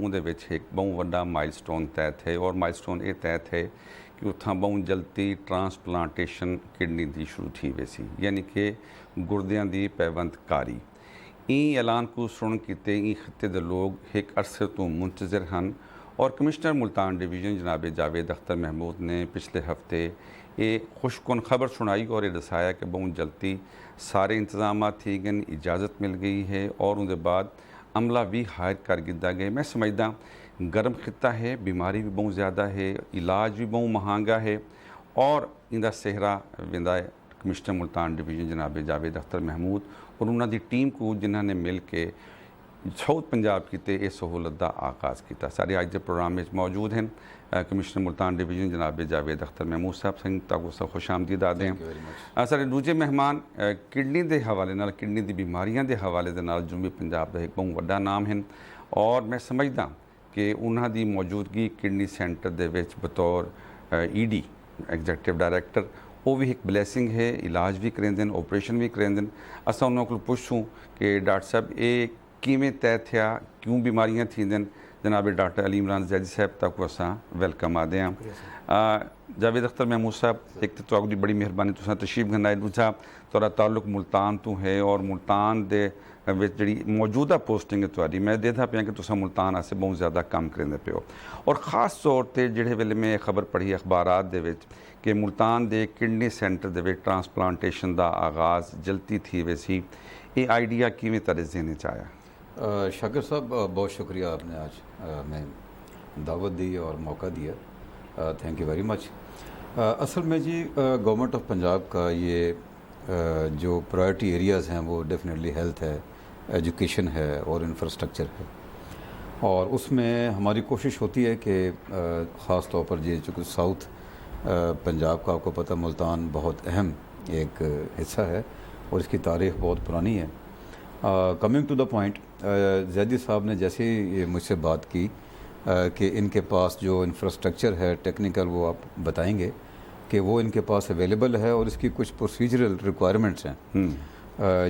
ਉਹਦੇ ਵਿੱਚ ਇੱਕ ਬਹੁਤ ਵੱਡਾ ਮਾਈਲਸਟੋਨ ਤੈਅ ਥੇ ਔਰ ਮਾਈਲਸਟੋਨ ਇਹ ਤੈਅ ਥੇ ਕਿ ਉੱਥਾਂ ਬਹੁਤ ਜਲਦੀ ਟ੍ਰਾਂਸਪਲਾਂਟੇਸ਼ਨ ਕਿਡਨੀ ਦੀ ਸ਼ੁਰੂ ਥी वे सी यानी कि गुर्दियां दी पैवंदकारी ਇਹ ਐਲਾਨ को सुन किते ਇਹ खत्ते दे लोग एक अरसे तो मुंतज़िर हैं और कमिश्नर मुल्तान डिवीज़न जनाब जावेद अख्तर महमूद ने पिछले हफ्ते ये खुशकुन खबर सुनाई और ये दसाया कि बहुत जल्दी सारे इंतजाम थी गए, इजाज़त मिल गई है और उनके बाद अमला भी हायर कर दिया गया। मैं समझदा गर्म खिता है, बीमारी भी बहुत ज़्यादा है, इलाज भी बहुत महंगा है और इनका सेहरा विंदा कमिश्नर मुल्तान डिवीज़न जनाब जावेद अख्तर महमूद और उन्होंने टीम को जिन्होंने मिल के साउथ पंजाब किते इस सहूलत का आगाज़ किया। सारे अज के प्रोग्राम में मौजूद हैं कमिश्नर मुल्तान डिवीज़न जनाब जावेद अख्तर महमूद साहब सिंह ताको सब खुश आमदीद आते हैं। सारे दूजे मेहमान किडनी के हवाले नाल किडनी की बीमारियों के हवाले दे नाल जुम्बी पंजाब का एक बहुत बड़ा नाम है और मैं समझदा कि उन्होंने मौजूदगी किडनी सेंटर दे विच बतौर ED एग्जैक्टिव डायरैक्टर वो भी एक ब्लैसिंग है। इलाज भी करेंदे, ऑपरेशन भी करेंदे। असां उन्होंने को पुछूं कि डॉक्टर साहब ये किवें तय थिया, क्यों बीमारियां थींदन। जनाब डॉक्टर अली इमरान जैदी साहब तक असां वेलकम आते हैं। जावेद अख्तर महमूद साहब एक तो आपकी बड़ी मेहरबानी तुसां तशरीफ गंनाए। दूसरा तुहाडा ताल्लुक मुल्तान तो है और मुल्तान दे विच जिहड़ी मौजूदा पोस्टिंग है तुहाडी मैं देखदा पिया कि तुसां मुल्तान आसे बहुत ज़्यादा काम करेंदे पे हो और ख़ास तौर पर जिहड़े वेले मैं खबर पढ़ी अखबारात दे विच कि मुल्तान दे किडनी सेंटर दे विच ट्रांसप्लांटेशन का आगाज़ जल्दी थी वे सी, ये आइडिया किवें तुहाडे ज़हन च आया? शाकिर साहब बहुत शुक्रिया आपने आज हमें दावत दी और मौका दिया, थैंक यू वेरी मच। असल में जी गवर्नमेंट ऑफ पंजाब का ये जो प्रायोरिटी एरियाज़ हैं वो डेफिनेटली हेल्थ है, एजुकेशन है और इंफ्रास्ट्रक्चर है और उसमें हमारी कोशिश होती है कि ख़ास तौर पर ये चूँकि साउथ पंजाब का आपको पता मुल्तान बहुत अहम एक हिस्सा है और इसकी तारीख़ बहुत पुरानी है। Coming to the point, Zaidi साहब ने जैसे ही मुझसे बात की कि इनके पास जो इंफ्रास्ट्रक्चर है टेक्निकल वो आप बताएंगे कि वो इनके पास अवेलेबल है और इसकी कुछ प्रोसीजरल रिक्वायरमेंट्स हैं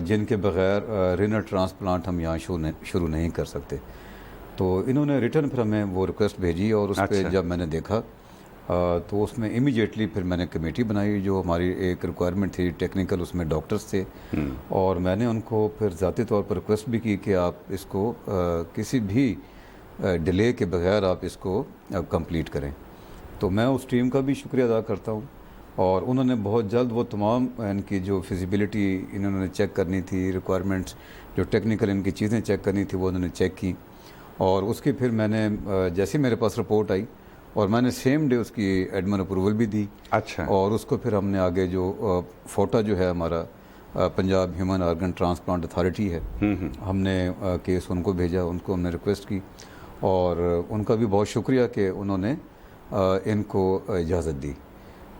जिनके बग़ैर रिनल ट्रांसप्लांट हम यहाँ शुरू नहीं कर सकते। तो इन्होंने रिटर्न फिर हमें वो रिक्वेस्ट भेजी और उस पर जब मैंने देखा तो उसमें इमीडिएटली फिर मैंने कमेटी बनाई। जो हमारी एक रिक्वायरमेंट थी टेक्निकल, उसमें डॉक्टर्स थे और मैंने उनको फिर ज़ाती तौर पर रिक्वेस्ट भी की कि आप इसको किसी भी डिले के बगैर आप इसको कंप्लीट करें। तो मैं उस टीम का भी शुक्रिया अदा करता हूँ और उन्होंने बहुत जल्द वो तमाम इनकी जो फिजिबिलिटी इन्होंने चेक करनी थी, रिक्वायरमेंट्स जो टेक्निकल इनकी चीज़ें चेक करनी थी वो उन्होंने चेक की और उसकी फिर मैंने जैसे मेरे पास रिपोर्ट आई और मैंने सेम डे उसकी एडमिन अप्रूवल भी दी। अच्छा। और उसको फिर हमने आगे जो फोटा जो है हमारा Punjab human organ transplant authority है, हमने केस उनको भेजा, उनको हमने रिक्वेस्ट की और उनका भी बहुत शुक्रिया कि उन्होंने इनको इजाज़त दी।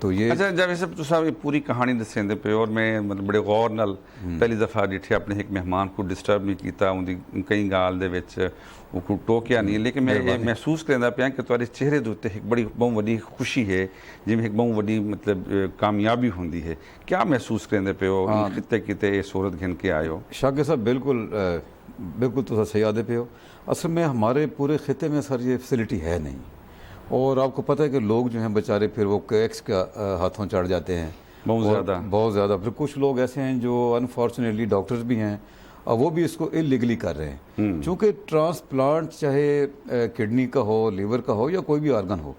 तो ये अच्छा जावेद साहब तुसा पूरी कहानी दसेंदे पे और मैं मतलब बड़े गौर नाल पहली दफ़ा डिठे अपने एक मेहमान को डिस्टर्ब नहीं किया, उनकी कई गाल दे विच वो टोकिया नहीं, लेकिन मैं ये महसूस करदा पिया कि तुहाडे चेहरे दे उत्ते एक बड़ी बहुत बड़ी खुशी है, जिवें एक बहुत बड़ी मतलब कामयाबी होंदी है। क्या महसूस करदे पे हो किते किते सूरत घिन के आए हो? शाकिर साहब बिल्कुल तुसा सही आदे पे हो। असल में हमारे पूरे खिते में सर ये फैसिलिटी है नहीं और आपको पता है कि लोग जो हैं बेचारे फिर वो कैक्स का हाथों चढ़ जाते हैं बहुत ज़्यादा। फिर कुछ लोग ऐसे हैं जो अनफॉर्चुनेटली डॉक्टर्स भी हैं और वो भी इसको इलीगली कर रहे हैं। चूँकि ट्रांसप्लांट चाहे किडनी का हो, लीवर का हो या कोई भी ऑर्गन हो,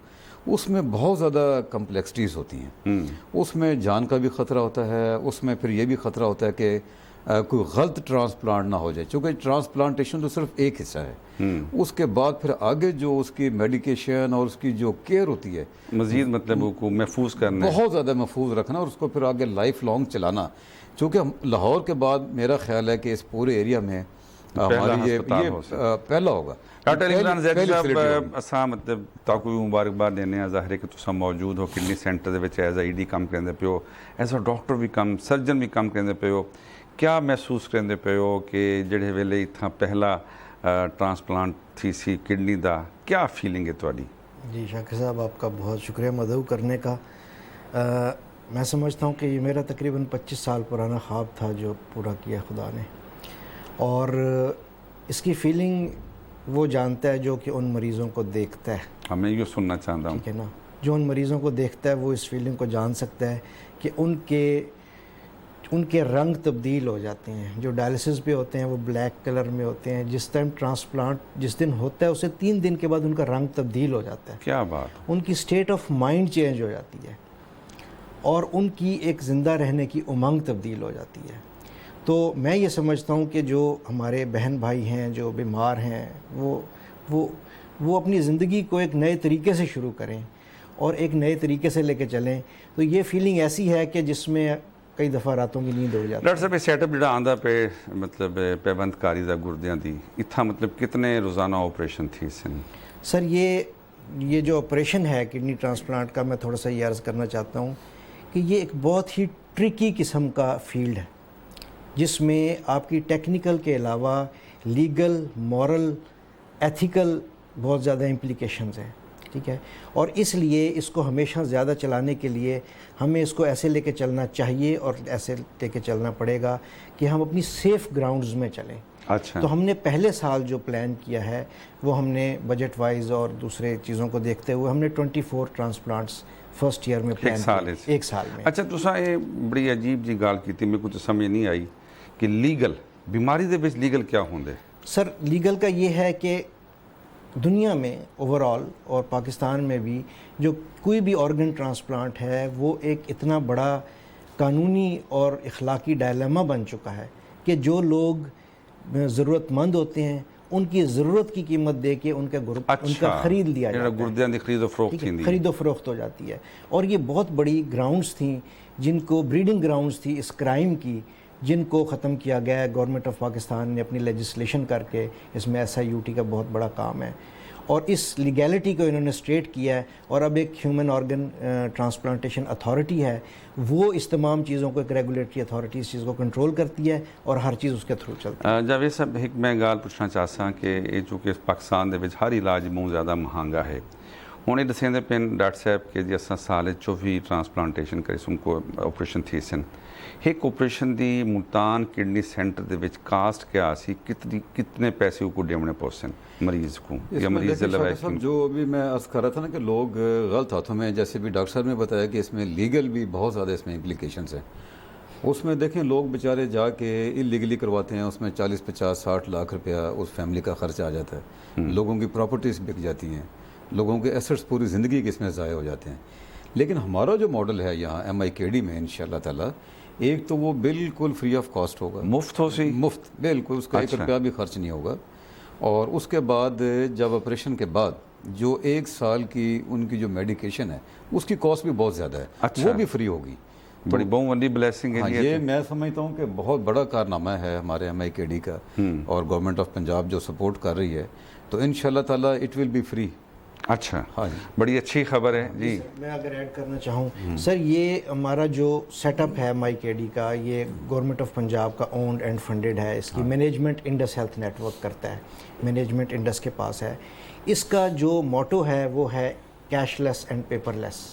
उसमें बहुत ज़्यादा कम्प्लेक्सिटीज़ होती हैं। उसमें जान का भी ख़तरा होता है, उसमें फिर ये भी ख़तरा होता है कि कोई गलत ट्रांसप्लांट ना हो जाए। चूँकि ट्रांसप्लांटेशन तो सिर्फ एक हिस्सा है, उसके बाद फिर आगे जो उसकी मेडिकेशन और उसकी जो केयर होती है मज़ीद मतलब को महफूज करना, बहुत ज़्यादा महफूज रखना और उसको फिर आगे लाइफ लॉन्ग चलाना। चूँकि लाहौर के बाद मेरा ख्याल है कि इस पूरे एरिया में हमारी ये पहला होगा। डॉक्टर इमरान जैदी साहब असां मतलब ताकू मुबारकबाद देने हैं, ज़ाहिर है कि तुसां मौजूद हो किडनी सेंटर दे विच एज ED काम करेंदे पे हो, एज अ डॉक्टर भी काम, सर्जन भी काम करेंदे पे हो। क्या महसूस करेंदे पे हो कि जिहड़े वेले इत्थां पहला ट्रांसप्लांट थी सी किडनी दा, क्या फीलिंग है तुहाडी? जी शाकिर साहब आपका बहुत शुक्रिया मदऊ करने का। मैं समझता हूँ कि ये मेरा तकरीबन 25 साल पुराना ख्वाब था जो पूरा किया खुदा ने और इसकी फीलिंग وہ جانتا ہے جو کہ ان مریضوں کو دیکھتا ہے. میں یہ سننا چاہتا ہوں. ٹھیک ہے نا, جو ان مریضوں کو دیکھتا ہے وہ اس فیلنگ کو جان سکتا ہے کہ ان کے رنگ تبدیل ہو جاتے ہیں. جو ڈائلسس پہ ہوتے ہیں وہ بلیک کلر میں ہوتے ہیں. جس ٹائم ٹرانسپلانٹ جس دن ہوتا ہے اسے 3 دن کے بعد ان کا رنگ تبدیل ہو جاتا ہے. کیا بات. ان کی اسٹیٹ آف مائنڈ چینج ہو جاتی ہے اور ان کی ایک زندہ رہنے کی امنگ تبدیل ہو جاتی ہے. تو میں یہ سمجھتا ہوں کہ جو ہمارے بہن بھائی ہیں جو بیمار ہیں وہ اپنی زندگی کو ایک نئے طریقے سے شروع کریں اور ایک نئے طریقے سے لے کے چلیں. تو یہ فیلنگ ایسی ہے کہ جس میں کئی دفعہ راتوں کی نیند ہو جاتی ہے. ڈاکٹر صاحب یہ سیٹ اپ جڑا آندا پہ مطلب پیبند کاری دا گردیاں دی اتھا مطلب کتنے روزانہ آپریشن تھی سن؟ سر یہ جو آپریشن ہے کڈنی ٹرانسپلانٹ کا, میں تھوڑا سا یہ عرض کرنا چاہتا ہوں کہ یہ ایک بہت ہی ٹرکی قسم کا فیلڈ ہے جس میں آپ کی ٹیکنیکل کے علاوہ لیگل, مورل, ایتھیکل بہت زیادہ امپلیکیشنز ہیں. ٹھیک ہے, اور اس لیے اس کو ہمیشہ زیادہ چلانے کے لیے ہمیں اس کو ایسے لے کے چلنا چاہیے اور ایسے لے کے چلنا پڑے گا کہ ہم اپنی سیف گراؤنڈز میں چلیں. اچھا. تو ہم نے پہلے سال جو پلان کیا ہے وہ ہم نے بجٹ وائز اور دوسرے چیزوں کو دیکھتے ہوئے ہم نے 24 ٹرانسپلانٹس فرسٹ ایئر میں پلان کیا. ایک سال میں. اچھا تساں یہ بڑی عجیب جی گال کی میرے کو تو سمجھ نہیں آئی کہ لیگل بیماری دے وچ لیگل کیا ہوندے؟ سر لیگل کا یہ ہے کہ دنیا میں اوور آل اور پاکستان میں بھی جو کوئی بھی آرگن ٹرانسپلانٹ ہے وہ ایک اتنا بڑا قانونی اور اخلاقی ڈائلیما بن چکا ہے کہ جو لوگ ضرورت مند ہوتے ہیں ان کی ضرورت کی قیمت دے کے ان کا خرید لیا جاتا ہے. گردیاں دی خرید و فروخت تھی, خرید و فروخت ہو جاتی ہے. اور یہ بہت بڑی گراؤنڈز تھیں جن کو بریڈنگ گراؤنڈز تھی اس کرائم کی, جن کو ختم کیا گیا ہے. گورنمنٹ آف پاکستان نے اپنی لیجسلیشن کر کے اس میں SIUT کا بہت بڑا کام ہے اور اس لیگیلٹی کو انہوں نے اسٹریٹ کیا ہے. اور اب ایک ہیومن آرگن ٹرانسپلانٹیشن اتھارٹی ہے, وہ اس تمام چیزوں کو, ایک ریگولیٹری اتھارٹی اس چیز کو کنٹرول کرتی ہے اور ہر چیز اس کے تھرو چلتی ہے. جاوید صاحب ایک میں گال پوچھنا چاہتا کہ یہ چونکہ پاکستان دے وچ ہر علاج بہت زیادہ مہنگا ہے. ہوں یہ دسیں پین ڈاکٹر صاحب کہ جی اصل سال 24 ٹرانسپلانٹیشن کرے ان کو آپریشن تھی سن. ایک آپریشن دی ملتان کڈنی سینٹر دے وچ کاسٹ کیا سی, کتنے پیسے کو دیونے پوسن مریض کو یا مریض جو ابھی میں عرض کر رہا تھا نا کہ لوگ غلط ہاتھوں میں, جیسے بھی ڈاکٹر صاحب نے بتایا کہ اس میں لیگل بھی بہت زیادہ اس میں امپلیکیشنز ہیں. اس میں دیکھیں لوگ بیچارے جا کے انلیگلی کرواتے ہیں, اس میں 40-50-60 لاکھ روپیہ اس فیملی کا خرچ آ جاتا ہے. لوگوں کی پراپرٹیز بک جاتی ہیں, لوگوں کے ایسٹس پوری زندگی کے اس میں ضائع ہو جاتے ہیں. لیکن ہمارا جو ماڈل ہے یہاں MIKD میں انشاءاللہ تعالیٰ, ایک تو وہ بالکل فری آف کاسٹ ہوگا, مفت ہو سی, مفت بالکل, اس کا 1 روپیہ بھی خرچ نہیں ہوگا. اور اس کے بعد جب آپریشن کے بعد جو 1 سال کی ان کی جو میڈیکیشن ہے اس کی کاسٹ بھی بہت زیادہ ہے, وہ بھی فری ہوگی. بڑی بہت بڑی بلیسنگ ہے. یہ میں سمجھتا ہوں کہ بہت بڑا کارنامہ ہے ہمارے MIKD کا, اور گورنمنٹ آف پنجاب جو سپورٹ کر رہی ہے, تو انشاءاللہ تعالیٰ اٹ ول بی فری. اچھا, بڑی اچھی خبر ہے جی. میں اگر ایڈ کرنا چاہوں سر, یہ ہمارا جو سیٹ اپ ہے MIKD کا, یہ گورنمنٹ آف پنجاب کا اونڈ اینڈ فنڈڈ ہے. اس کی management Indus health network کرتا ہے, مینجمنٹ انڈس کے پاس ہے. اس کا جو موٹو ہے وہ ہے کیش لیس اینڈ پیپر لیس.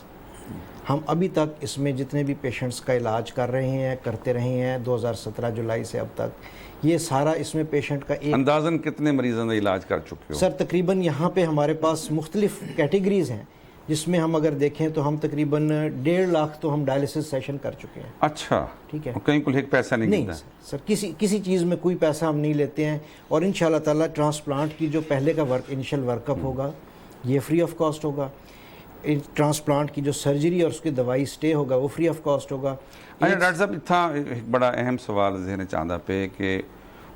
ہم ابھی تک اس میں جتنے بھی پیشنٹس کا علاج کر رہے ہیں, کرتے رہے ہیں 2017 جولائی سے اب تک, یہ سارا اس میں پیشنٹ کا ایک اندازاً کتنے مریضوں کا علاج کر چکے ہو؟ سر تقریباً یہاں پہ ہمارے پاس مختلف کیٹیگریز ہیں جس میں ہم اگر دیکھیں تو ہم تقریباً 1.5 لاکھ تو ہم ڈائلسس سیشن کر چکے ہیں. اچھا, ٹھیک ہے, کہیں کوئی ایک پیسہ نہیں سر, کسی چیز میں کوئی پیسہ ہم نہیں لیتے ہیں. اور انشاءاللہ تعالیٰ ٹرانسپلانٹ کی جو پہلے کا انیشل ورک اپ ہوگا یہ فری آف کاسٹ ہوگا. ٹرانسپلانٹ کی جو سرجری اور اس کی دوائی سٹے ہوگا وہ فری آف کاسٹ ہوگا. اچھا ڈاکٹر صاحب اتنا ایک بڑا اہم سوال ذہن چاہتا پہ کہ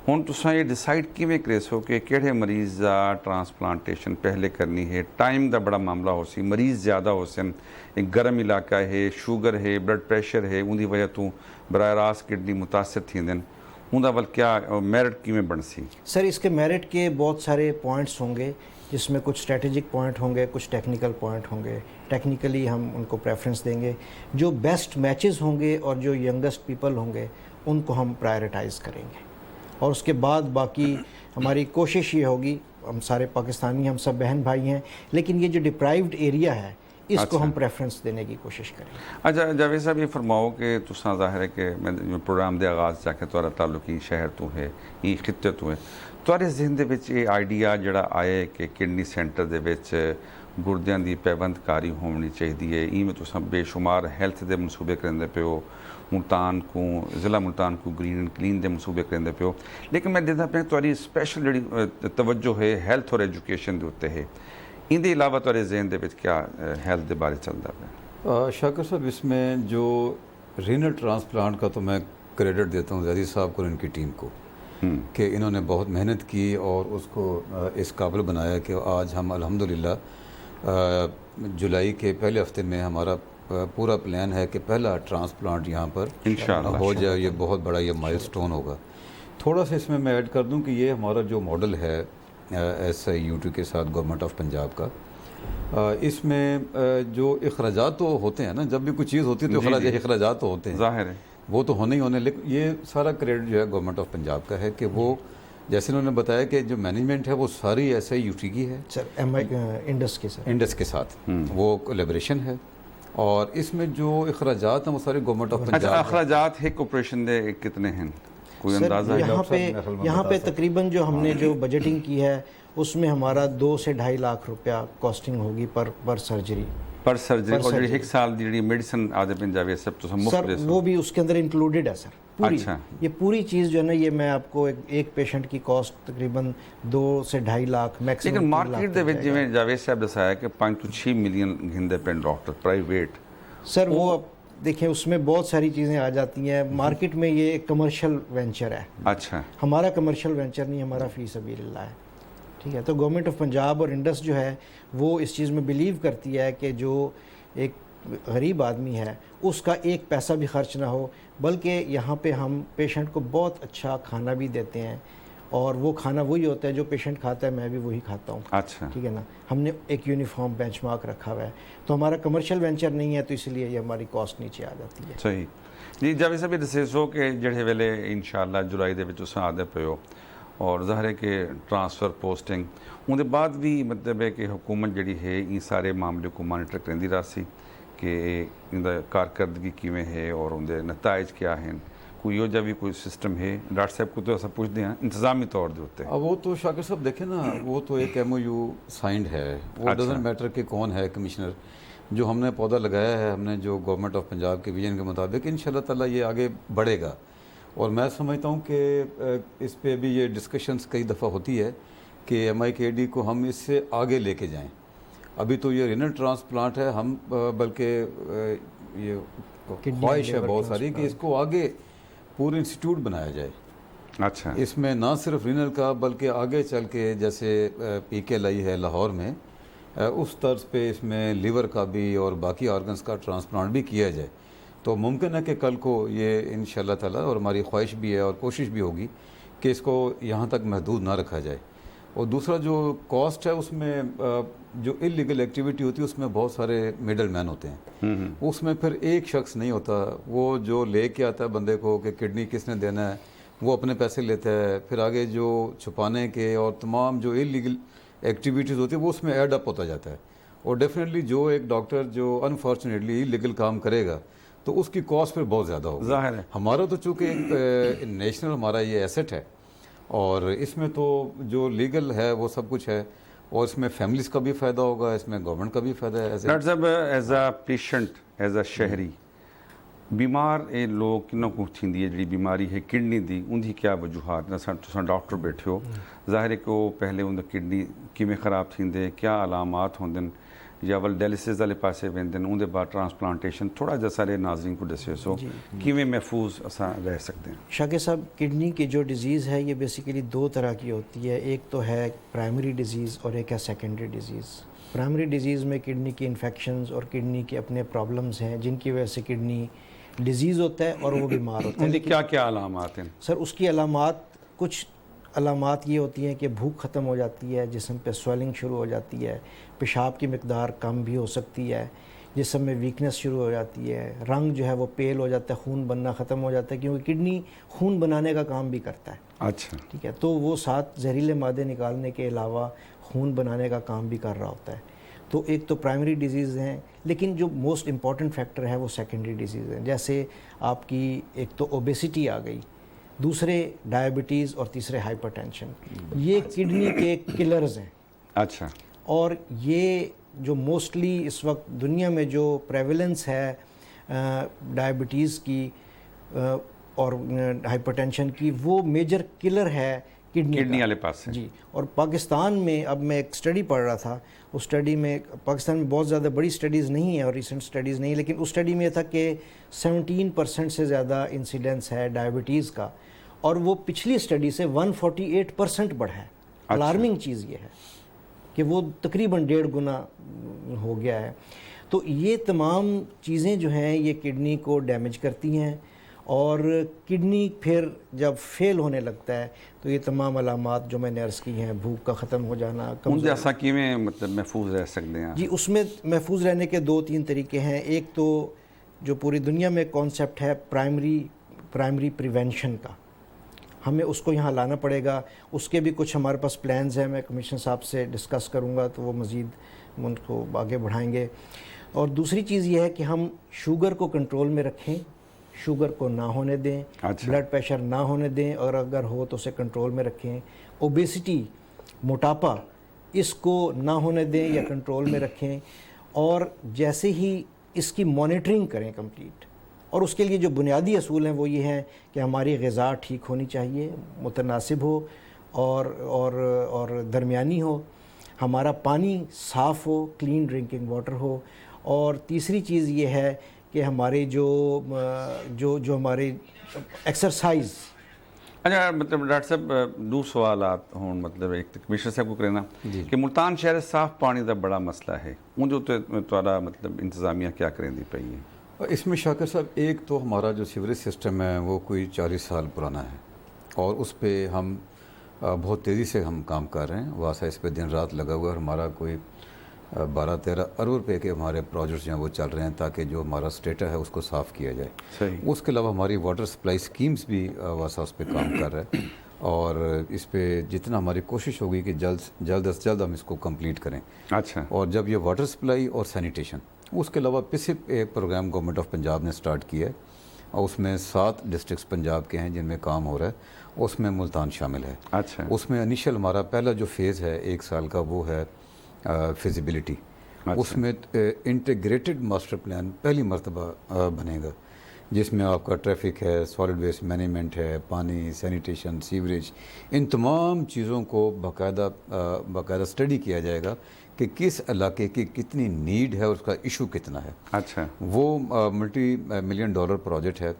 ہوں تساں یہ ڈیسائڈ کیویں کرے سو کہ کہڑے مریض کا ٹرانسپلانٹیشن پہلے کرنی ہے؟ ٹائم دا بڑا معاملہ ہو سی, مریض زیادہ ہو سن, ایک گرم علاقہ ہے, شوگر ہے, بلڈ پریشر ہے, ان کی وجہ تو براہ راست کڈنی متاثر تھیندن, ان کا کیا میرٹ کیویں بن سی؟ سر اس کے میرٹ کے بہت سارے پوائنٹس ہوں گے, جس میں کچھ اسٹریٹجک پوائنٹ ہوں گے, کچھ ٹیکنیکل پوائنٹ ہوں گے. ٹیکنیکلی ہم ان کو پریفرنس دیں گے. جو بیسٹ میچز ہوں گے اور جو ینگسٹ پیپل ہوں گے ان کو ہم پرائرٹائز کریں گے. اور اس کے بعد باقی ہماری کوشش یہ ہوگی, ہم سارے پاکستانی, ہم سب بہن بھائی ہیں, لیکن یہ جو ڈپرائیوڈ ایریا ہے اس کو ہم پریفرنس دینے کی کوشش کریں. اچھا جاوید صاحب یہ فرماؤ کہ تساں ظاہر ہے کہ میں پروگرام دے آغاز جا کے تمہارا تعلقی شہر تو ہے, یہ خطے تو ہے, ਤੁਹਾਡੇ ਜ਼ਿਹਨ ਦੇ ਵਿੱਚ ਇਹ ਆਈਡੀਆ ਜਿਹੜਾ ਆਇਆ ਕਿ ਕਿਡਨੀ ਸੈਂਟਰ ਦੇ ਵਿੱਚ ਗੁਰਦਿਆਂ ਦੀ ਪੈਵੰਦਕਾਰੀ ਹੋਣੀ ਚਾਹੀਦੀ ਹੈ, ਇਵੇਂ ਤੁਸੀਂ ਬੇਸ਼ੁਮਾਰ ਹੈਲਥ ਦੇ ਮਨਸੂਬੇ ਕਰਦੇ ਪਿਓ, ਮੁਲਤਾਨ ਕੋ ਜ਼ਿਲ੍ਹਾ ਮੁਲਤਾਨ ਕੋ ਗ੍ਰੀਨ ਐਂਡ ਕਲੀਨ ਦੇ ਮਨਸੂਬੇ ਕਰਦੇ ਪਿਓ, ਲੇਕਿਨ ਮੈਂ ਦੇਖਦਾ ਪਿਆ ਤੁਹਾਡੀ ਸਪੈਸ਼ਲ ਜਿਹੜੀ ਤਵੱਜੋ ਹੈ ਹੈਲਥ ਔਰ ਐਜੂਕੇਸ਼ਨ ਦੇ ਉੱਤੇ ਹੈ, ਇਹਦੇ ਇਲਾਵਾ ਤੁਹਾਡੇ ਜ਼ਿਹਨ ਦੇ ਵਿੱਚ ਕਿਆ ਹੈਲਥ ਦੇ ਬਾਰੇ ਚੱਲਦਾ ਪਿਆ؟ शाकिर साहब, इसमें जो रीनल ट्रांसप्लांट का तो मैं क्रेडिट देता हूँ ज़ैदी साहब को और इनकी टीम को कि इन्होंने बहुत मेहनत की और उसको इस काबिल बनाया कि आज हम अल्हम्दुलिल्लाह जुलाई के पहले हफ्ते में हमारा पूरा प्लान है कि पहला ट्रांसप्लांट यहाँ पर इंशाअल्लाह हो जाए। ये बहुत बड़ा ये माइलस्टोन होगा। थोड़ा सा इसमें मैं ऐड कर दूँ कि ये हमारा जो मॉडल है SIUT के साथ गवर्नमेंट ऑफ पंजाब का, इसमें जो अखराजात तो होते हैं ना, जब भी कोई चीज़ होती है तो अखराजात तो होते हैं, ज़ाहिर है वो तो होने ही होने, लेकिन ये सारा क्रेडिट जो है गवर्नमेंट ऑफ पंजाब का है कि वो जैसे उन्होंने बताया कि जो मैनेजमेंट है वो सारी SIUT की है सर, इंडस के साथ वो कोलैबोरेशन है, और इसमें जो अखराजात हैं वो सारे गवर्नमेंट ऑफ अच्छा, पंजाब अखराजात है कॉर्पोरेशन दे कितने हैं, कोई अंदाज़ा है? यहाँ पे तकरीबन जो हमने जो बजटिंग की है उसमें हमारा 2 से 2.5 लाख रुपया कॉस्टिंग होगी पर सर्जरी। पर सर्जरी और ਜਿਹੜੀ 1 ਸਾਲ ਦੀ ਜਿਹੜੀ ਮੈਡੀਸਨ ਆਦੇ पंजाबी सब तो मुफ्त सर दे वो भी उसके अंदर इंक्लूडेड है सर, पूरी अच्छा। ये पूरी चीज़ जो है ना, ये मैं आपको एक पेशेंट की कॉस्ट तकरीबन 2 से 2.5 लाख मैक्सिमम। लेकिन मार्केट ਦੇ ਵਿੱਚ ਜਿਵੇਂ ਜਾਵੇਦ ਸਾਹਿਬ ਦੱਸਿਆ ਕਿ 5 ਤੋਂ 6 ਮਿਲੀਅਨ घिंदे पे डॉक्टर प्राइवेट सर वो अब देखिए उसमें बहुत सारी चीज़ें आ जाती हैं। मार्केट में ये एक कमर्शियल वेंचर है, अच्छा हमारा कमर्शियल वेंचर नहीं, हमारा फी सबीलिल्लाह है, ठीक है। तो गवर्नमेंट ऑफ पंजाब और इंडस जो है वो इस चीज़ में बिलीव करती है कि जो एक गरीब आदमी है उसका एक पैसा भी खर्च ना हो, बल्कि यहाँ पे हम पेशेंट को बहुत अच्छा खाना भी देते हैं, और वो खाना वही होता है जो पेशेंट खाता है, मैं भी वही खाता हूँ, अच्छा ठीक है ना। हमने एक यूनिफॉर्म बेंचमार्क रखा हुआ है, तो हमारा कमर्शियल वेंचर नहीं है, तो इसलिए ये हमारी कॉस्ट नीचे आ जाती है। सही जी। जावेद साहब दसे सो कि ਜਿਹੜੇ ਵੇਲੇ इंशाअल्लाह जुलाई ਦੇ ਵਿੱਚ ਤੁਸੀਂ ਆਦੇ ਪਏ ਹੋ और ज़ाहिर है कि ट्रांसफ़र पोस्टिंग उनके बाद भी मतलब है कि हुकूमत जी है इन सारे मामले को मॉनिटर करेंदी रही कि इनका कारकर्दगी किमें है और उनके नताइज क्या हैं, कोई हो भी कोई सिस्टम है? डॉक्टर साहब को तो ऐसा पूछते हैं इंतज़ामी तौर के होते हैं। अब वो तो शाकिर साहब देखें ना, वो तो एक MOU साइंड है, वो अच्छा। डजंट मैटर कि कौन है कमिश्नर। जो हमने पौधा लगाया है, हमने जो गवर्नमेंट ऑफ पंजाब के विजन के मुताबिक इंशाल्लाह ताला ये आगे बढ़ेगा, और मैं समझता हूँ कि इस पे भी ये डिस्कशंस कई दफ़ा होती है कि MIKD को हम इससे आगे लेके जाएं। अभी तो ये रीनल ट्रांसप्लांट है, हम बल्कि ये ख्वाहिश है बहुत सारी कि इसको आगे पूरे इंस्टीट्यूट बनाया जाए। अच्छा, इसमें ना सिर्फ रीनल का बल्कि आगे चल के जैसे PKLI है लाहौर में, उस तर्ज पे इसमें लीवर का भी और बाकी ऑर्गन्स का ट्रांसप्लांट भी किया जाए। तो मुमकिन है कि कल को ये इंशाल्लाह ताला, और हमारी ख्वाहिश भी है और कोशिश भी होगी कि इसको यहाँ तक महदूद ना रखा जाए। और दूसरा जो कॉस्ट है उसमें जो इलीगल एक्टिविटी होती है उसमें बहुत सारे मिडल मैन होते हैं, उसमें फिर एक शख्स नहीं होता, वो जो लेके आता है बंदे को कि किडनी किसने देना है, वो अपने पैसे लेता है, फिर आगे जो छुपाने के और तमाम जो इलीगल एक्टिविटीज़ होती है वो उसमें ऐड अप होता जाता है। और डेफिनेटली जो एक डॉक्टर जो अनफॉर्चुनेटली इलीगल काम करेगा तो उसकी कॉस्ट फिर बहुत ज़्यादा होगी। ज़ाहिर है हमारा तो चूँकि एक नेशनल हमारा ये एसेट है, और इसमें तो जो लीगल है वो सब कुछ है, और इसमें फैमिलीज़ का भी फ़ायदा होगा, इसमें गवर्नमेंट का भी फ़ायदा है। डॉक्टर साहब as a patient as a शहरी बीमार ये लोग किन्ना को थींदी है जी बीमारी है किडनी दी, उनकी क्या वजूहत न तुम डॉक्टर बैठे हो, ज़ाहिर है कि वो पहले उन किडनी किमें ख़राब थींदे, क्या अलामात होंदन, या वल डायलिसिस वाले पासे वेंदन, उनके बाद ट्रांसप्लांटेशन, थोड़ा जा सारे नाज़रीन को दसे सो किमें महफूज असा रह सकते हैं। शाकिर साहब, किडनी की जो डिज़ीज़ है ये बेसिकली 2 तरह की होती है, एक तो है प्राइमरी डिज़ीज़ और एक है सेकेंडरी डिज़ीज़। प्राइमरी डिज़ीज़ में किडनी की इन्फेक्शंस और किडनी के अपने प्रॉब्लम्स हैं जिनकी वजह से किडनी डिज़ीज़ होता है और वो बीमार होता है। उनकी क्या क्या अलामात हैं? सर उसकी अलामात, कुछ अलामात ये होती हैं कि भूख ख़त्म हो जाती है, जिस्म पे स्वेलिंग शुरू हो जाती है, पेशाब की मकदार कम भी हो सकती है, जिस्म में वीकनेस शुरू हो जाती है, रंग जो है वो पेल हो जाता है, खून बनना ख़त्म हो जाता है, क्योंकि किडनी खून बनाने का काम भी करता है। अच्छा, ठीक है, तो वो साथ जहरीले मादे निकालने के अलावा खून बनाने का काम भी कर रहा होता है। तो एक तो प्राइमरी डिजीज़ हैं, लेकिन जो मोस्ट इम्पॉर्टेंट फैक्टर है वो सेकेंडरी डिजीज़ हैं। जैसे आपकी एक तो ओबेसिटी आ गई, दूसरे डायबिटीज़ और तीसरे हाइपरटेंशन। ये किडनी के किलर्स हैं। अच्छा। और ये जो मोस्टली इस वक्त दुनिया में जो प्रेवलेंस है डायबिटीज़ की और हाइपरटेंशन की, वो मेजर किलर है किडनी वाले पास से। जी। और पाकिस्तान में अब मैं एक स्टडी पढ़ रहा था, उस स्टडी में, पाकिस्तान में बहुत ज़्यादा बड़ी स्टडीज़ नहीं है और रिसेंट स्टडीज़ नहीं, लेकिन उस स्टडी में ये था कि 17% से ज़्यादा इंसिडेंस है डायबिटीज़ का, और वो पिछली स्टडी से 148% बढ़ा है। अलार्मिंग चीज़ ये है कि वो तकरीबन 1.5 गुना हो गया है। तो ये तमाम चीज़ें जो हैं ये किडनी को डैमेज करती हैं, और किडनी फिर जब फेल होने लगता है तो ये तमाम अलामात जो मैंने अर्ज़ की हैं, भूख का ख़त्म हो जाना, उनसे ऐसा किमें मतलब महफूज रह सकते हैं? जी, उसमें महफूज रहने के 2-3 तरीके हैं। एक तो जो पूरी दुनिया में कॉन्सेप्ट है प्राइमरी प्रिवेंशन का, हमें उसको यहाँ लाना पड़ेगा। उसके भी कुछ हमारे पास प्लान्स हैं, मैं कमिश्नर साहब से डिस्कस करूँगा तो वो मज़ीद उनको आगे बढ़ाएंगे। और दूसरी चीज़ ये है कि हम शुगर को कंट्रोल में रखें, शुगर को ना होने दें। अच्छा। ब्लड प्रेशर ना होने दें, और अगर हो तो उसे कंट्रोल में रखें। ओबेसिटी, मोटापा, इसको ना होने दें या कंट्रोल में रखें। और जैसे ही इसकी मॉनिटरिंग करें कंप्लीट, और उसके लिए जो बुनियादी असूल हैं वो ये हैं कि हमारी ग़िज़ा ठीक होनी चाहिए, मुतनासिब हो और दरमियानी हो, हमारा पानी साफ़ हो, क्लीन ड्रिंकिंग वाटर हो, और तीसरी चीज़ ये है कि हमारे जो हमारे एक्सरसाइज। अच्छा, मतलब डॉक्टर साहब दो सवाल हों, मतलब एक तो कमिश्नर साहब को करना कि मुल्तान शहर साफ पानी का बड़ा मसला है, उन जो तुहारा मतलब इंतजामिया क्या करेंदी पई है? इसमें शाकिर साहब, एक तो हमारा जो सीवरेज सिस्टम है वो कोई 40 साल पुराना है, और उस पर हम बहुत तेज़ी से हम काम कर रहे हैं। वासा इस पर दिन रात लगा हुआ है। हमारा कोई 12-13 अरब रुपए के हमारे प्रोजेक्ट्स हैं वो चल रहे हैं ताकि जो हमारा स्टेटा है उसको साफ़ किया जाए। सही। उसके अलावा हमारी वाटर सप्लाई स्कीम्स भी वासा उस पर काम कर रहा है, और इस पे जितना हमारी कोशिश होगी कि जल्द से जल्द हम इसको कंप्लीट करें। अच्छा। और जब ये वाटर सप्लाई और सैनिटेशन, उसके अलावा पिसिप एक प्रोग्राम गवर्नमेंट ऑफ पंजाब ने स्टार्ट किया है, और उसमें 7 डिस्ट्रिक्ट्स पंजाब के हैं जिनमें काम हो रहा है, उसमें मुल्तान शामिल है। अच्छा। उसमें इनिशियल हमारा पहला जो फेज़ है 1 साल का, वो है फिजिबिलिटी। अच्छा। उसमें इंटीग्रेटेड मास्टर प्लान पहली मरतबा बनेगा, जिसमें आपका ट्रैफिक है, सॉलिड वेस्ट मैनेजमेंट है, पानी, सैनिटेशन, सीवरेज, इन तमाम चीज़ों को बाकायदा स्टडी किया जाएगा कि किस इलाके की कितनी नीड है और उसका इशू कितना है। अच्छा। वो $multi-million प्रोजेक्ट है,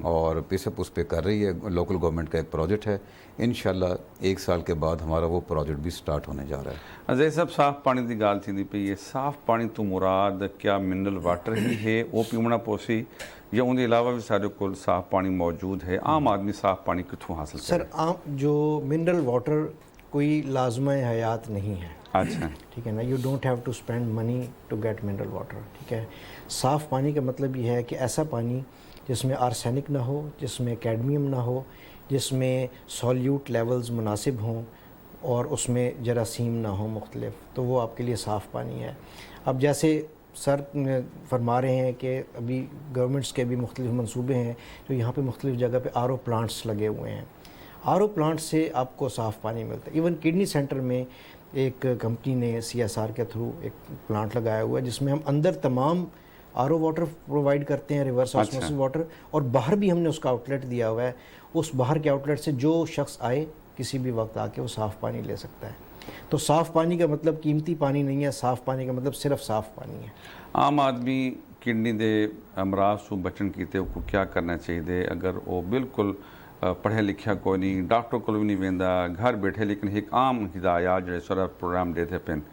और पिसअप उस पर कर रही है। लोकल गवर्नमेंट का एक प्रोजेक्ट है। इंशाल्लाह 1 साल के बाद हमारा वो प्रोजेक्ट भी स्टार्ट होने जा रहा है। अजय साहब, साफ पानी की गाल थी पई है, साफ पानी तो मुराद क्या मिनरल वाटर ही है, वो पीवना पोसी, या उनके अलावा भी सारे को साफ पानी मौजूद है? आम आदमी साफ पानी कितों हासिल करे? सर, आम जो मिनरल वाटर कोई लाजमा हयात नहीं है। अच्छा। ठीक है ना, you don't have to spend money to get mineral water. ठीक है, साफ़ पानी का मतलब ये है कि ऐसा पानी जिसमें आर्सेनिक ना हो, जिसमें कैडमियम ना हो, जिसमें सॉल्यूट लेवल्स मुनासिब हों, और उसमें जरासीम ना हो मुख्तलिफ, तो वो आपके लिए साफ़ पानी है। अब जैसे सर फरमा रहे हैं कि अभी गवर्नमेंट्स के भी मुख्तलिफ मंसूबे हैं, जो यहाँ पे मुख्तलिफ जगह पे आर ओ प्लांट्स लगे हुए हैं। आर ओ प्लांट से आपको साफ़ पानी मिलता है। इवन किडनी सेंटर में एक कंपनी ने CSR के थ्रू एक प्लांट लगाया हुआ है, जिसमें हम अंदर तमाम आर ओ वाटर प्रोवाइड करते हैं, रिवर्स ऑस्मोसिस वाटर, और बाहर भी हमने उसका आउटलेट दिया हुआ है। उस बाहर के आउटलेट से जो शख्स आए किसी भी वक्त आके वो साफ़ पानी ले सकता है। तो साफ़ पानी का मतलब कीमती पानी नहीं है, साफ़ पानी का मतलब सिर्फ साफ़ पानी है। आम आदमी किडनी दे अमराज से बचन कीते को क्या करना चाहिए? अगर वो बिल्कुल पढ़े लिखा कोई नहीं, डॉक्टर को भी नहीं वेंदा, घर बैठे, लेकिन एक आम हिदायत जो सारा प्रोग्राम देते पेन,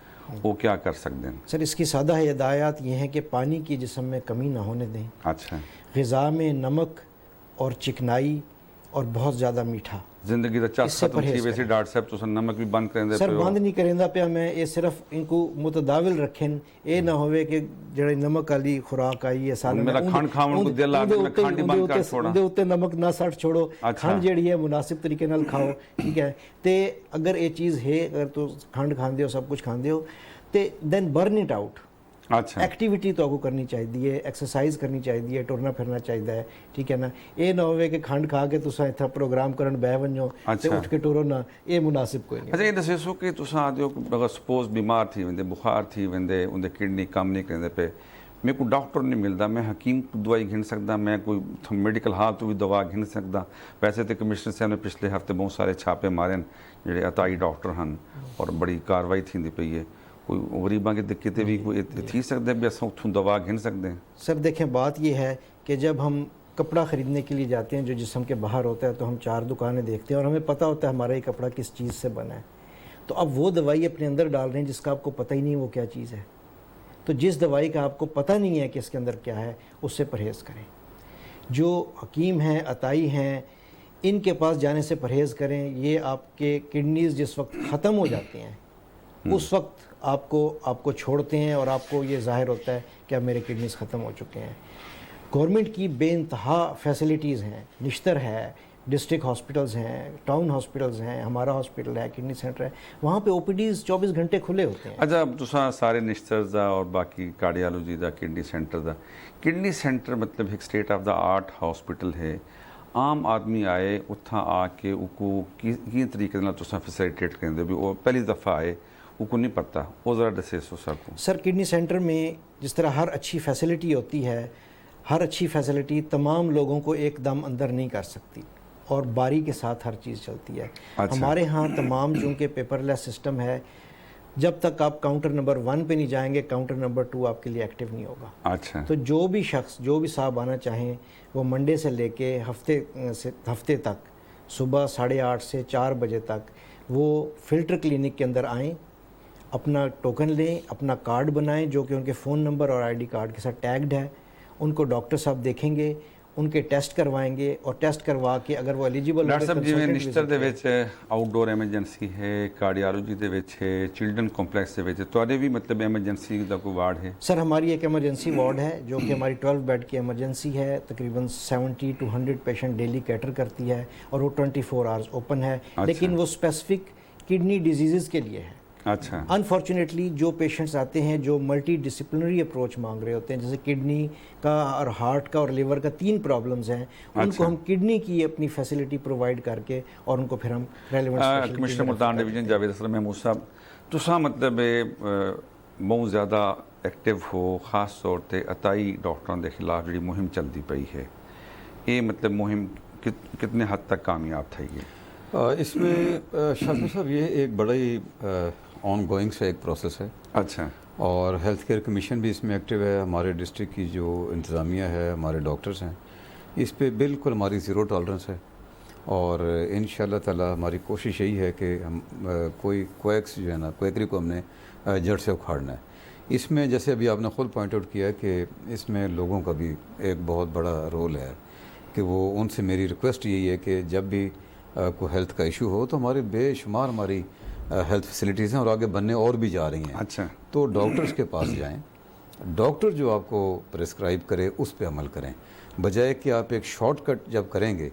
वो क्या कर सकते हैं? सर, इसकी सादा हिदायत ये है कि पानी की जिस्म में कमी ना होने दें। अच्छा। ग़िज़ा में नमक और चिकनाई और बहुत ज़्यादा मीठा, जिंदगी का चाह इससे खत्म थी वैसे डॉक्टर साहब तो नमक भी बंद करें? सर, बंद नहीं करेंदा पे, मैं ये सिर्फ इनको मुतदाविल रखें। ये ना होवे कि जड़े नमक वाली खुराक आई है साल मेरा खंड खावन को दिल आके मैं खंड ही बंद कर छोड़ा, उनके उत्ते नमक ना सट छोड़ो। खंड जड़ी है मुनासिब तरीके नाल खाओ। ठीक है, ते अगर ये चीज़ है, अगर तो खंड खांदे हो, सब कुछ खांदे हो, ते देन बर्न इट आउट। अच्छा एक्टिविटी तो आपको करनी चाहिए, एक्सरसाइज करनी चाहिए, टुरना फिरना चाहिए, ठीक है ना। ये ना होवे कि खंड खा के तुसा इतना प्रोग्राम करन बह वञो ते अच्छा। उठ के टुरो ना, ये मुनासिब कोई नहीं। अच्छा ये दसो कि तुसां आखदे हो कि अगर सपोज बीमार थी वेंदे, बुखार थी वेंदे, उनके किडनी कम नहीं करेंदे पे, मेरे को डॉक्टर नहीं मिलता, मैं हकीम को दवाई घिन सकदा, मैं कोई मेडिकल हाल तो भी दवा घिन सकदा। वैसे तो कमिश्नर साहब ने पिछले हफ्ते बहुत सारे छापे मारे ਜਿਹੜੇ अताई डॉक्टर हैं और बड़ी कार्रवाई थी पई है। कोई गरीबां के किते भी कोई थी सकते भी असां उत्थों दवा घिन सकते हैं? सर देखें, बात ये है कि जब हम कपड़ा ख़रीदने के लिए जाते हैं जो जिस्म के बाहर होता है, तो हम 4 दुकानें देखते हैं और हमें पता होता है हमारा ये कपड़ा किस चीज़ से बना है। तो अब वो दवाई अपने अंदर डाल रहे हैं जिसका आपको पता ही नहीं वो क्या चीज़ है। तो जिस दवाई का आपको पता नहीं है कि इसके अंदर क्या है, उससे परहेज़ करें। जो हकीम हैं, अताई हैं, इनके पास जाने से परहेज़ करें। ये आपके किडनीज़ जिस वक्त ख़त्म हो जाते हैं उस वक्त आपको छोड़ते हैं और आपको ये ज़ाहिर होता है कि अब मेरे किडनीज़ ख़त्म हो चुके हैं। गवर्नमेंट की बेइंतहा फैसिलिटीज़ हैं, निश्तर है, डिस्ट्रिक्ट हॉस्पिटल्स हैं, टाउन हॉस्पिटल्स हैं, हमारा हॉस्पिटल है, किडनी सेंटर है, वहाँ पे ओपीडीज़ 24 घंटे खुले होते हैं। अच्छा तुसां सारे निश्चर दा और बाकी कार्डियोलॉजी दा, किडनी सेंटर दा, किडनी सेंटर मतलब एक state of the art hospital है। आम आदमी आए उत्थां आके उको की तरीके नाल तुसां फैसिलिटेट करेंदे भी, वो पहली दफ़ा आए उनको नहीं पता, वो ज़रा दसे सो सबको। सर किडनी सेंटर में जिस तरह हर अच्छी फैसिलिटी होती है, हर अच्छी फैसिलिटी तमाम लोगों को एकदम अंदर नहीं कर सकती और बारी के साथ हर चीज़ चलती है। अच्छा। हमारे यहाँ तमाम चूँकि पेपरलेस सिस्टम है, जब तक आप काउंटर नंबर 1 पे नहीं जाएंगे, काउंटर नंबर 2 आपके लिए एक्टिव नहीं होगा। अच्छा तो जो भी शख्स, जो भी साहब आना चाहें, वो मंडे से लेके हफ्ते तक सुबह 8:30 से 4 बजे तक वो फ़िल्टर क्लिनिक के अंदर आएँ, अपना टोकन लें, अपना कार्ड बनाएं जो कि उनके फ़ोन नंबर और आईडी कार्ड के साथ टैग्ड है। उनको डॉक्टर साहब देखेंगे, उनके टेस्ट करवाएंगे और टेस्ट करवा के अगर वो एलिजिबल डॉक्टर साहब जिवें निश्चर दे विच आउटडोर एमरजेंसी है, कार्डियोलॉजी दे विच है, चिल्ड्रन कॉम्पलैक्स दे विच तुहाडे भी मतलब एमरजेंसी दा कोई वार्ड है? सर हमारी एक एमरजेंसी वार्ड है जो कि हमारी 12 बेड की एमरजेंसी है, तकरीबन 70 to 100 पेशेंट डेली कैटर करती है और वो 24 आवर्स ओपन है। लेकिन वो स्पेसिफिक किडनी डिजीज़ के लिए है। अच्छा अनफॉर्चुनेटली जो पेशेंट्स आते हैं जो मल्टी डिसिप्लिनरी अप्रोच मांग रहे होते हैं, जैसे किडनी का और हार्ट का और लिवर का 3 प्रॉब्लम्स हैं, उनको हम किडनी की अपनी फैसिलिटी प्रोवाइड करके और उनको फिर हम relevant commissioner Multan division Javed Aslam Mahmood साहब, तुसां मतलब बहुत ज़्यादा एक्टिव हो, खास तौर पर अताई डॉक्टरों के खिलाफ जी मुहिम चलती पई है, ये मतलब मुहिम कितने हद तक कामयाब थी? ये इसमें शाकिर साहब ये एक बड़ा ही ऑन गोइंग से एक प्रोसेस है। अच्छा। और हेल्थ केयर कमीशन भी इसमें एक्टिव है, हमारे डिस्ट्रिक्ट की जो इंतज़ामिया है, हमारे डॉक्टर्स हैं, इस पे बिल्कुल हमारी ज़ीरो टॉलरेंस है। और इंशाअल्लाह ताला हमारी कोशिश यही है कि हम कोई क्वैक्स जो है ना, क्वैकरी को हमने जड़ से उखाड़ना है। इसमें जैसे अभी आपने ख़ुद पॉइंट आउट किया कि इसमें लोगों का भी एक बहुत बड़ा रोल है कि वो, उनसे मेरी रिक्वेस्ट यही है कि जब भी कोई हेल्थ का इशू हो तो हमारे बेशुमार हमारी हेल्थ फैसिलिटीज़ हैं और आगे बनने और भी जा रही हैं। अच्छा। तो डॉक्टर्स के पास जाएं, डॉक्टर जो आपको प्रिस्क्राइब करे उस पे अमल करें, बजाय कि आप एक शॉर्टकट जब करेंगे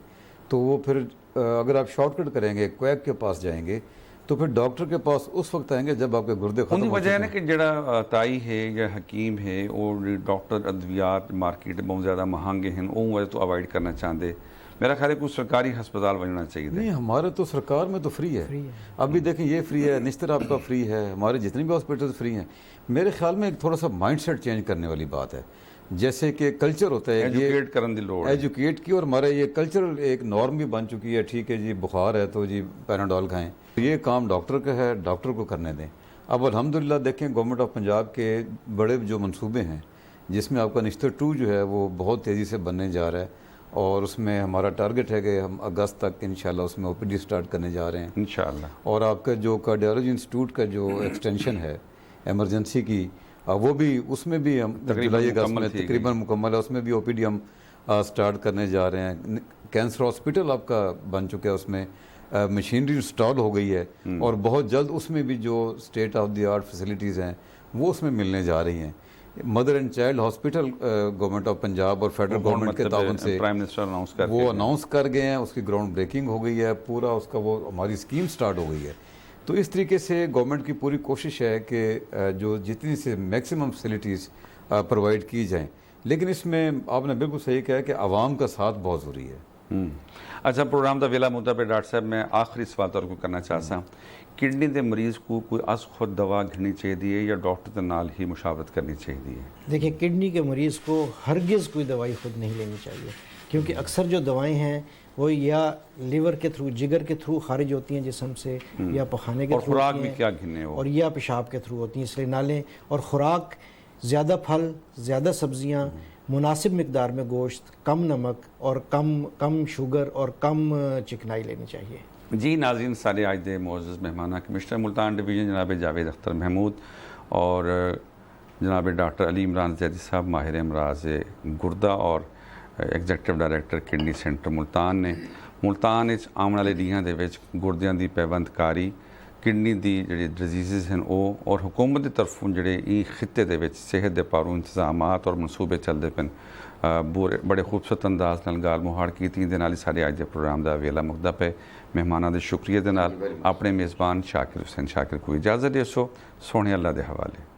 तो वो फिर अगर आप शॉर्टकट करेंगे, क्वैक के पास जाएंगे, तो फिर डॉक्टर के पास उस वक्त आएंगे जब आपके गुर्दे खत्म उनकी हो वजह है ना चुके कि जड़ा ताई है या हकीम है और डॉक्टर अद्वियात मार्केट बहुत ज़्यादा महंगे हैं, वो वजह तो अवॉइड करना चाहते। मेरा ख्याल है कुछ सरकारी अस्पताल बनना चाहिए। नहीं, हमारे तो सरकार में तो फ्री है। अभी देखें ये फ्री है, निश्तर आपका फ्री है, हमारे जितने भी हॉस्पिटल फ्री हैं। मेरे ख्याल में एक थोड़ा सा माइंडसेट चेंज करने वाली बात है, जैसे कि कल्चर होता है, एजुकेट करने की लोड़ है, एजुकेट की, और हमारा ये कल्चरल एक नॉर्म भी बन चुकी है। ठीक है जी, बुखार है तो जी पैनाडोल खाएं, ये काम डॉक्टर का है, डॉक्टर को करने दें। अब अल्हम्दुलिल्लाह देखें गवर्नमेंट ऑफ पंजाब के बड़े जो मंसूबे हैं, जिसमें आपका निश्तर 2 जो है वो बहुत तेज़ी से बनने जा रहा है और उसमें हमारा टारगेट है कि हम अगस्त तक इंशाल्लाह उसमें ओपीडी स्टार्ट करने जा रहे हैं इंशाल्लाह। और आपका जो कार्डियोलॉजी इंस्टीट्यूट का जो एक्सटेंशन है एमरजेंसी की, वो भी, उसमें भी हम तकरीबन मुकम्मल है, उसमें भी ओपीडी हम स्टार्ट करने जा रहे हैं। कैंसर हॉस्पिटल आपका बन चुका है, उसमें मशीनरी इंस्टॉल हो गई है और बहुत जल्द उसमें भी जो state of the art facilities हैं वो उसमें मिलने जा रही हैं। Mother and child hospital government of Punjab और फेडरल गवर्नमेंट के ताउन से प्राइम मिनिस्टर वो अनाउंस कर गए हैं, उसकी ग्राउंड ब्रेकिंग हो गई है, पूरा उसका वो हमारी स्कीम स्टार्ट हो गई है। تو اس طریقے سے گورنمنٹ کی پوری کوشش ہے کہ جو جتنی سے میکسیمم فیسلٹیز پرووائڈ کی جائیں، لیکن اس میں آپ نے بالکل صحیح کہا کہ عوام کا ساتھ بہت ضروری ہے۔ اچھا، پروگرام دا ویلا مدعا پہ ڈاکٹر صاحب میں آخری سوال تو کو کرنا چاہتا ہوں، کڈنی دے مریض کو کوئی از خود دوا گھنی چاہیے یا ڈاکٹر کے نال ہی مشاورت کرنی چاہیے؟ دیکھیں، کڈنی کے مریض کو ہرگز کوئی دوائی خود نہیں لینی چاہیے، کیونکہ اکثر جو دوائیں ہیں وہ یا لیور کے تھرو، جگر کے تھرو خارج ہوتی ہیں جسم سے، یا پخانے کے اور تھرو خوراک ہوتی بھی ہیں، کیا گھنے ہو، اور یا پیشاب کے تھرو ہوتی ہیں۔ اس لیے نہ لیں، اور خوراک زیادہ پھل، زیادہ سبزیاں، مناسب مقدار میں گوشت، کم نمک اور کم شوگر اور کم چکنائی لینی چاہیے۔ جی ناظرین، سارے آج دے معزز مہمانہ کمشنر ملتان ڈویژن جناب جاوید اختر محمود اور جناب ڈاکٹر علی عمران زیدی صاحب، ماہر امراض گردہ اور executive director kidney centre Multan نے ملتان آنے والے دیاں دے وچ گردیاں دی پیوند کاری، کڈنی دی جڑی ڈیزیزز ہیں او اور حکومت دی طرفوں جڑے ای خطے دے وچ صحت دے پاروں انتظامات اور منصوبے چلدے پن بڑے خوبصورت انداز نال گال مہاڑ کیتی دے نال سارے اج دے پروگرام دا ویلا مکدا پہ مہماناں دے شکریہ دے نال اپنے میزبان شاکر حسین شاکر کو اجازت دیسو، سونے اللہ دے حوالے۔